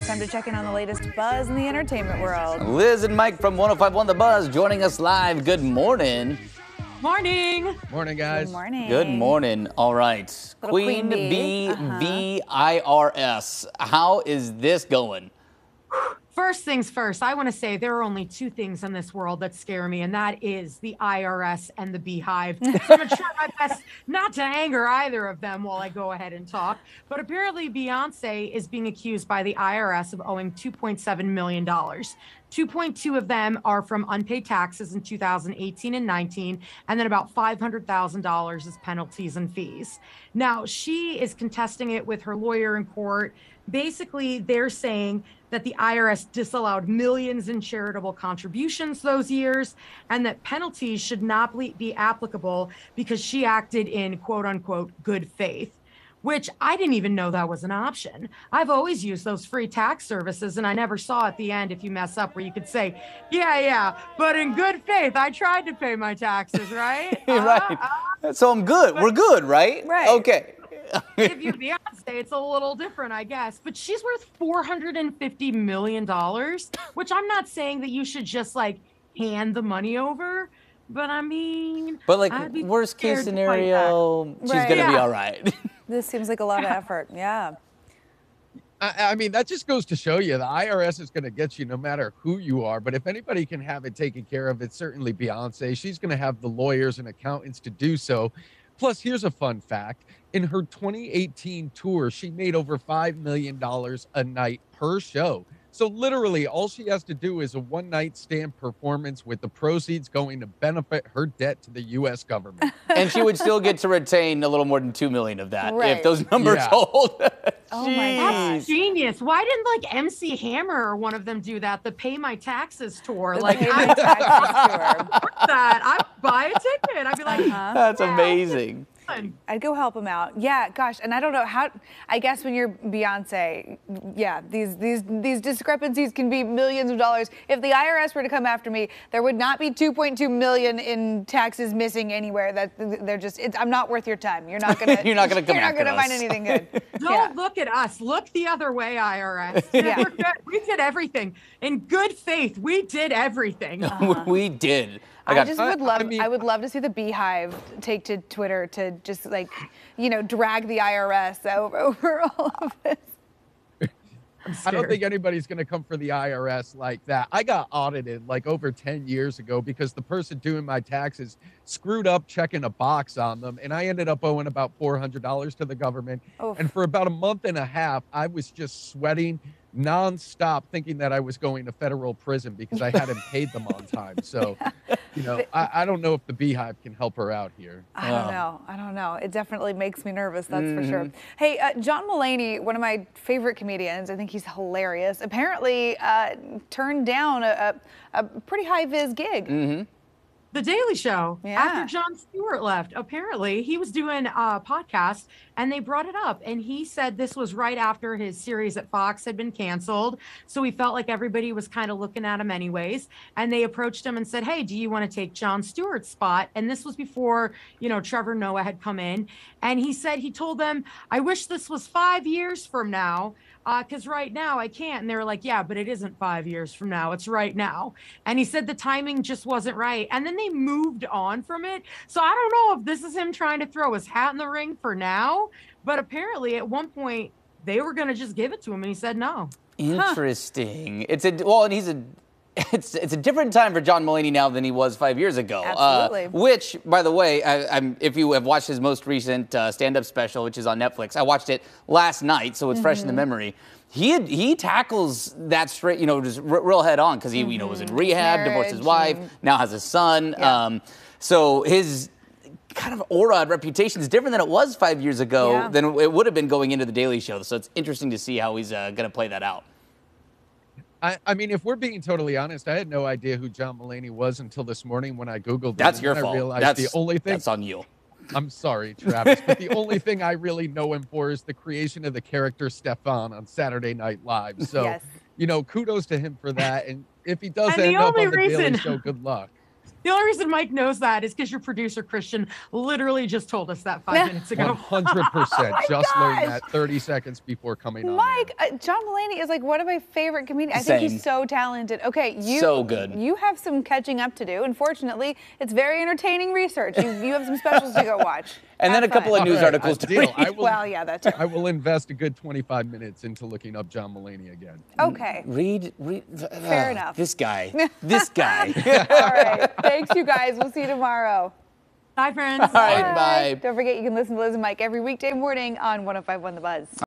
Time to check in on the latest buzz in the entertainment world. Liz and Mike from 105.1 The Buzz joining us live. Good morning. Morning. Morning, guys. Good morning. Good morning. All right. Little Queen Queen Bee Bee. v. IRS. How is this going? First things first, I want to say there are only two things in this world that scare me, and that is the IRS and the Beehive. So I'm going to try my best not to anger either of them while I go ahead and talk. But apparently Beyoncé is being accused by the IRS of owing $2.7 million. 2.2 of them are from unpaid taxes in 2018 and 19, and then about $500,000 is penalties and fees. Now, she is contesting it with her lawyer in court. Basically, they're saying that the IRS disallowed millions in charitable contributions those years, and that penalties should not be applicable because she acted in quote unquote good faith, which I didn't even know that was an option. I've always used those free tax services, and I never saw at the end, if you mess up, where you could say, yeah, but in good faith, I tried to pay my taxes, right? Right. So I'm good. We're good, right? Right. Okay. If you're Beyonce, it's a little different, I guess. But she's worth $450 million, which I'm not saying that you should just like hand the money over. But I mean, But like worst case scenario, she's going to be all right. This seems like a lot of effort. Yeah. I mean, that just goes to show you the IRS is going to get you no matter who you are. But if anybody can have it taken care of, it's certainly Beyonce. She's going to have the lawyers and accountants to do so. Plus, here's a fun fact. In her 2018 tour, she made over $5 million a night per show. So literally, all she has to do is a one-night stand performance with the proceeds going to benefit her debt to the U.S. government. And she would still get to retain a little more than $2 million of that Right. if those numbers hold. Oh my gosh. Genius. Why didn't like MC Hammer or one of them do that? The Pay My Taxes tour. The Like Pay My Taxes tour. that. I would buy a ticket. I'd be like, That's amazing. I'd go help him out. Yeah, gosh, and I don't know how. I guess when you're Beyonce, yeah, these discrepancies can be millions of dollars. If the IRS were to come after me, there would not be 2.2 million in taxes missing anywhere. That they're just. I'm not worth your time. You're not gonna. You're not gonna come You're not after gonna us. find anything good. Don't look at us. Look the other way, IRS. Yeah. We're good. We did everything in good faith. We did everything. We did. I would love to see the Beehive take to Twitter to just like, drag the IRS over all of this. I don't think anybody's going to come for the IRS like that. I got audited like over 10 years ago because the person doing my taxes screwed up checking a box on them. And I ended up owing about $400 to the government. Oof. And for about a month and a half, I was just sweating nonstop thinking that I was going to federal prison because I hadn't paid them on time. So, I don't know if the Beehive can help her out here. I don't know. It definitely makes me nervous, that's for sure. Hey, John Mulaney, one of my favorite comedians, I think he's hilarious, apparently turned down a pretty high-vis gig. The Daily Show. Yeah. After Jon Stewart left, apparently he was doing a podcast and they brought it up. And he said this was right after his series at Fox had been canceled. So he felt like everybody was kind of looking at him anyways. And they approached him and said, hey, do you want to take Jon Stewart's spot? And this was before, Trevor Noah had come in. And he said, he told them, I wish this was 5 years from now. Because right now I can't. And they were like, yeah, but it isn't 5 years from now. It's right now. And he said the timing just wasn't right. And then they moved on from it. So I don't know if this is him trying to throw his hat in the ring for now. But apparently at one point they were going to just give it to him. And he said no. Interesting. It's a different time for John Mulaney now than he was 5 years ago. Absolutely. Which, by the way, if you have watched his most recent stand-up special, which is on Netflix, I watched it last night, so it's fresh in the memory. He tackles that straight, just real head on because he, was in rehab, divorced his wife, now has a son. Yeah. So his kind of aura and reputation is different than it was 5 years ago than it would have been going into the Daily Show. So it's interesting to see how he's going to play that out. I mean, if we're being totally honest, I had no idea who John Mulaney was until this morning when I Googled him. That's your fault. I realized the only thing that's on you. I'm sorry, Travis, but the only thing I really know him for is the creation of the character Stefan on Saturday Night Live. So, kudos to him for that. And if he does end up on the Daily Show, good luck. The only reason Mike knows that is because your producer, Christian, literally just told us that 5 minutes ago. 100%. Just learned that 30 seconds before coming on. Mike, John Mulaney is like one of my favorite comedians. I think he's so talented. Okay, so good. You have some catching up to do. Unfortunately, it's very entertaining research. You have some specials to go watch. And then a couple of news articles to read. Well, yeah, that too. I will invest a good 25 minutes into looking up John Mulaney again. Okay. Read. Fair enough. This guy. This guy. All right. Thanks, you guys. We'll see you tomorrow. Bye, friends. All right, bye. Don't forget, you can listen to Liz and Mike every weekday morning on 105.1 The Buzz.